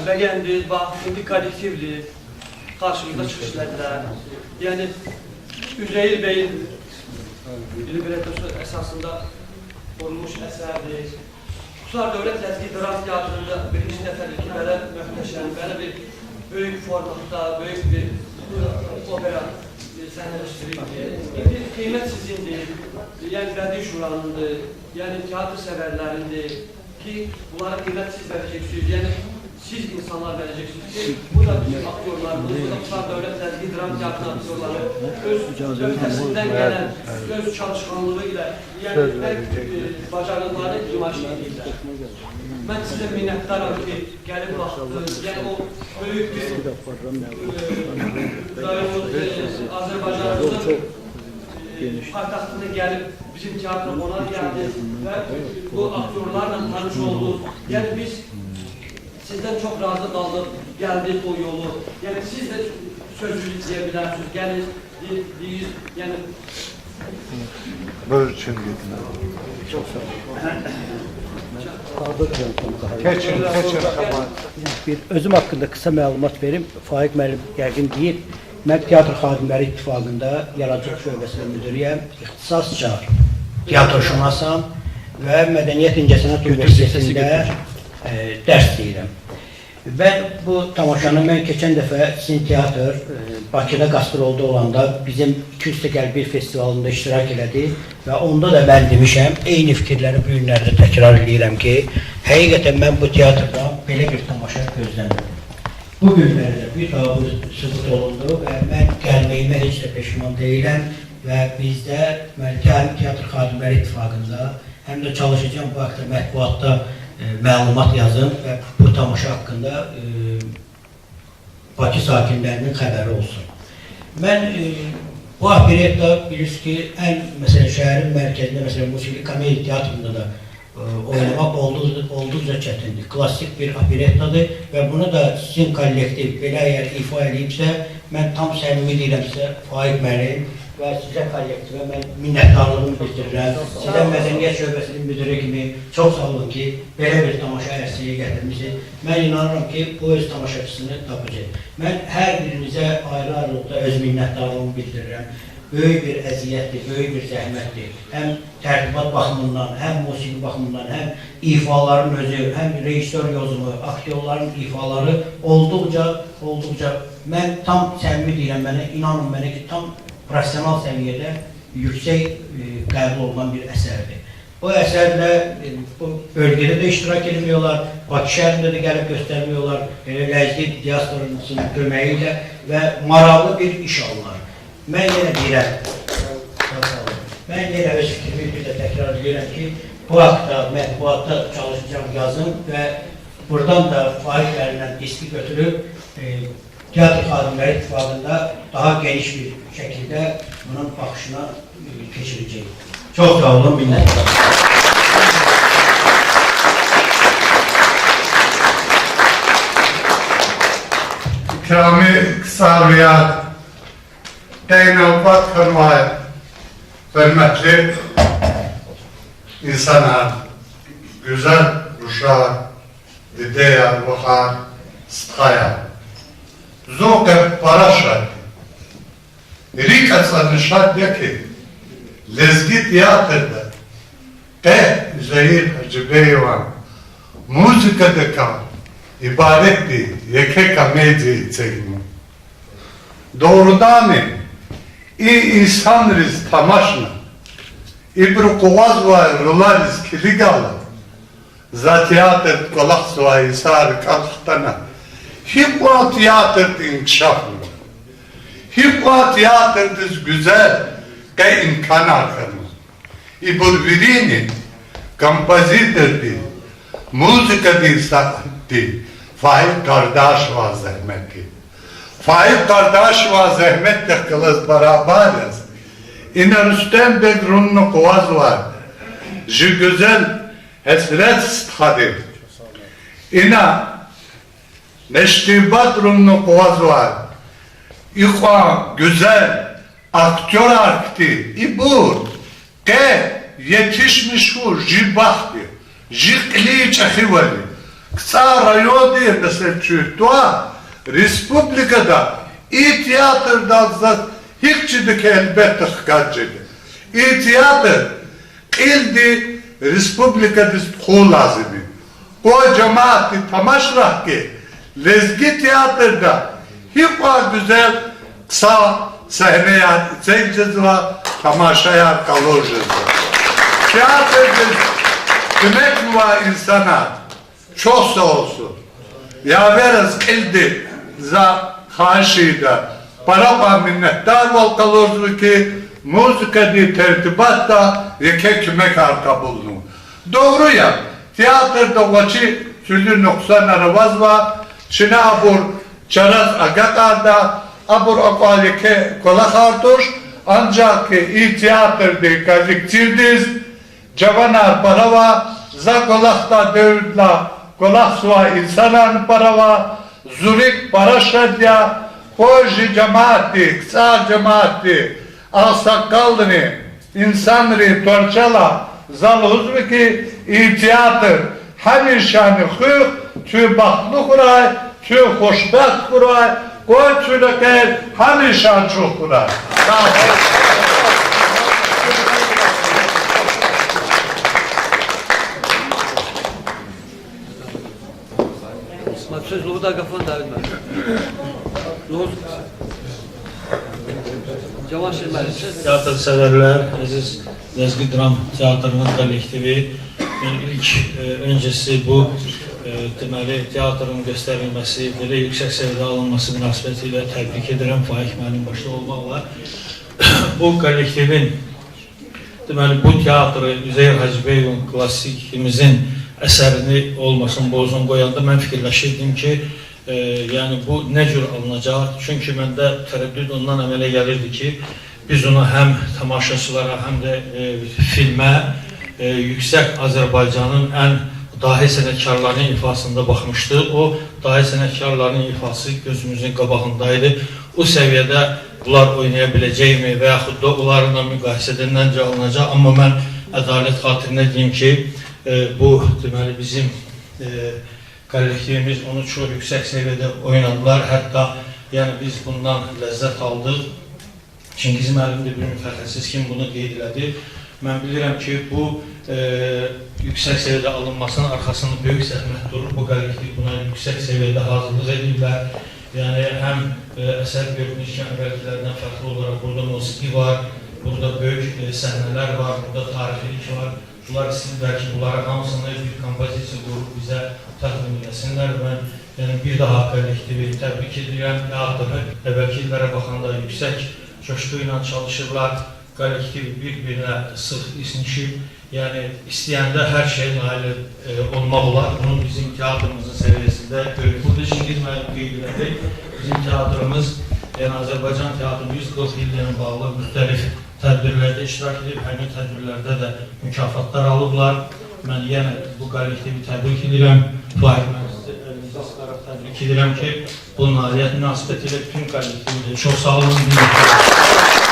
Beğendi, bak, indi kollektivli, karşımızda çıxışlarla. Yani, Üzeyir Bey'in libretosu esasında olmuş əsərdir. Qusar Dövlət Ləzgi Dram Teatrında birinci dəfədir ki, belə möhtəşəm, belə bir böyük formatda, böyük bir opera səhnələşdirildi. İndi qiymət sizindir, yəni bədii şuranındır, yəni teatr səvərlərindir ki, bunlara qiymət siz verəcəksiniz. Yəni, siz insanlar vereceksiniz ki, bu da bizim aktörlarımız, bu da Qusar Dövlət Ləzgi Dram Teatrının aktörları öz öhdəsindən gələn, öz çalışkanlığı ilə, yəni bacarıqları imaşı edirlər. Mən sizə minnətdaram ki, gəlib baxdınız, yəni o böyük bir Azərbaycanımızın paytaxtına gəlib bizim teatr ona gəldi və bu aktörlarla tanış olduk. Yəni biz sizden çok razı kaldık, geldik o yolu. Yani siz de sözünü diyebilirsiniz, gelin, deyiz, yani... Böyle için gidin. Çok sağ olun. Keçin. Özüm hakkında kısa məlumat verim. Faik müəllim yəqin deyir. Mən Teatr Xadimləri İttifaqında Yaradıcılıq Şöbəsinin müdürüyəm. İxtisasca teatrşünasam və Mədəniyyət İncəsənət Universitetində dərs deyirəm. Və bu tamaşanı mən keçən dəfə Sin Teatr Bakıda qastrolda olanda bizim 201 festivalında iştirak elədi və onda da mən demişəm, eyni fikirləri bu günlərdə təkrar edirəm ki, həqiqətən mən bu teatrdan belə bir tamaşa gözləmirəm. Bu günlərdə bir daha bu sübut olundu və mən gəlməyimə heç də peşman deyiləm və bizdə həm Teatr Xadimləri İttifaqında həm də çalışacağım bu haqda mətbuatda məlumat yazın və bu tamaşa haqqında Bakı sakinlərinin xəbəri olsun. Mən bu operetta bilirsiniz ki, məsələn, şəhərin mərkəzində, məsələn, musiqi komedi teatrında da oynamaq olduqca çətindir. Klassik bir operettadır və bunu da sizin kollektiv belə əgər ifa edibsə, mən tam səmimi deyirəm sizə, Faik müəllim və sizə kollektivə mən minnətdarlığımı bildirirəm. Sizə Mədəniyyət Şöbəsinin müdürü kimi çox sağ olun ki, belə bir tamaşa ərsəyə gətirmişsiniz. Mən inanıram ki, bu öz tamaşaçısını tapacaq. Mən hər birinizə ayrı-ayrılıqda öz minnətdarlığımı bildirirəm. Böyük bir əziyyətdir, böyük bir zəhmətdir. Həm tərtibat baxımından, həm musiqi baxımından, həm ifaların özü, həm rejissor yozumu, aktyorların ifaları olduqca mən tam səmimi deyirəm mənə, inanın mənə ki, tam profesyonal səviyyədə yüksək qəbul olunan bir əsərdir. Bu əsərlə bu bölgədə də iştirak edilmiyorlar, Bakı şəhərində də gəlib göstərmiyorlar, Ləzgi diasporasının köməyi ilə və maraqlı bir iş alırlar. Mən yenə deyirəm, mən yenə öz fikrimi bir də təkrar edirəm ki, bu haqda mətbuatda çalışacağım yazın və buradan da Faik müəllimdən diski götürüb Teatr Xadimləri İttifaqında daha geniş bir şəkildə bunun baxışına keçirəcək. Çox sağ olun, minnətdarım. İkrami Qısarviyat Teynavbat Xırmayı, hörmətli insanlar, güzel Ruşa, Dideya, Buxar, Sıtkaya, Zoqe Paraşat, Rika Sarnışat diyor ki, Lezgi tiyatrda Üzeyir Hacıbeyvan muzikada ibaret bir yeke komedi çekimi. Doğrudan insan riz tamaşna İbrukuvaz var rılar riz kiligalı za tiyatr kolak suayı sarı kalktana hipwa tiyatr inkişaflı hipwa tiyatr güzel che imkanatını. İburvirini kompozitördi, müzika di Faik kardeş ve zahmeti. Faik kardeş ve zahmetle kılız beraberiz. İna Rüstem Bey rununu kuvaz var. Ji güzel hesret stadı. İna Neştibat rununu kuvaz var. İkwa güzel aktör arkti. İbur ke yetişmiş bu jibahti. Jikli çekivali. Kısa rayodi mesela çürtüğa Respublika'da iyi tiyatrda zat hiççidik elbette hıkkacıydı. İyi tiyatr ildi Respublika'da kul lazımı. O cemaati tamaşrah ki lezgi tiyatrda hiç güzel kısa sahneye seyirciz ve tamaşaya kalırız. Tiyatrda demek ve insana çok sağ olsun. Ya veririz ildi za haşida. Para ve minnettar ol kalırız ki müzika di tertibatta yeke kümek arka buldum. Doğru ya. Tiyatrda vaçı türlü noksanları vaz var. Şimdi abur çaraz agakarda abur akal yeke kola kartuş. Ancak iyi tiyatrda kazikçirdiz. Cavanar para var. Za kolakta devletla kolak suva insanan para var. Zurik para şadya. Hoji cemaati, kısa cemaati. Ağsakaldını, insanları torçala. Zal huzur ki iyi tiyatr. Hamişanı hık, tü baklı kuray, tü hoşbet kuray. Koy tülüker, hamişan çok kuray. Söz Luğu da kafanı da bilmem. Luğu Cavan Şirmeli. Teatr severler, Aziz Lezgi Dram Teatrının kollektivi ilk öncesi bu deməli teatrın göstərilməsi, belə yüksək səviyyədə alınması münasibətilə təbrik edirəm Faik müəllim başda olmaqla. Bu kollektivin deməli bu teatrı Üzeyir Hacıbeyevin klassikimizin əsərini olmasın, bozun qoyanda mən fikirləşirdim ki, yəni bu nə cür alınacaq? Çünki məndə tərəddüd ondan əmələ gəlirdi ki, biz onu həm tamaşaçılara, həm də filmə yüksək Azərbaycanın ən dahi sənətkarlarının ifasında baxmışdıq. O dahi sənətkarlarının ifası gözümüzün qabağındaydı. O səviyyədə bunlar oynaya biləcəkmi və yaxud da onlarla müqayisədə nəncə alınacaq? Amma mən ədalət xatirinə deyim ki, bu deməli bizim kollektivimiz onu çox yüksək səviyyədə oynadılar. Hətta yəni biz bundan ləzzət aldıq. Çingiz müəllim də bir mütəxəssis kimi bunu qeyd elədi. Mən bilirəm ki, bu yüksək səviyyədə alınmasının arxasında böyük zəhmət durur. Bu kollektiv buna yüksək səviyyədə hazırlıq edirlər. Yəni həm əsər görünüşkən əvvəlkilərdən fərqli olaraq burada musiqi var, burada böyük səhnələr var, burada tarixilik var. Bunlar istəyirlər ki, bunları hamısını bir kompozisiya qurub bizə təqdim edəsinlər. Mən bir daha kollektivi təbrik edirəm. Teatrı əvvəlki illərə baxanda yüksək coşku ilə çalışırlar. Kollektiv bir-birinə sıx isnişib. Yəni istəyəndə hər şey nail olmaq olar. Bunun bizim teatrımızın səviyyəsində görülür. Burada Çingiz müəllim qeyd elədi. Bizim teatrımız, yəni Azərbaycan teatrı 140 il ilə bağlı müxtəlif tədbirlərdə iştirak edib, həmin tədbirlərdə də mükafatlar alıblar. Mən yenə bu kollektivi təbrik edirəm. Faik müəllimizə əlinizə sıxaraq təbrik edirəm ki, bu nailiyyət münasibətilə bütün kollektivdə çox sağ olun.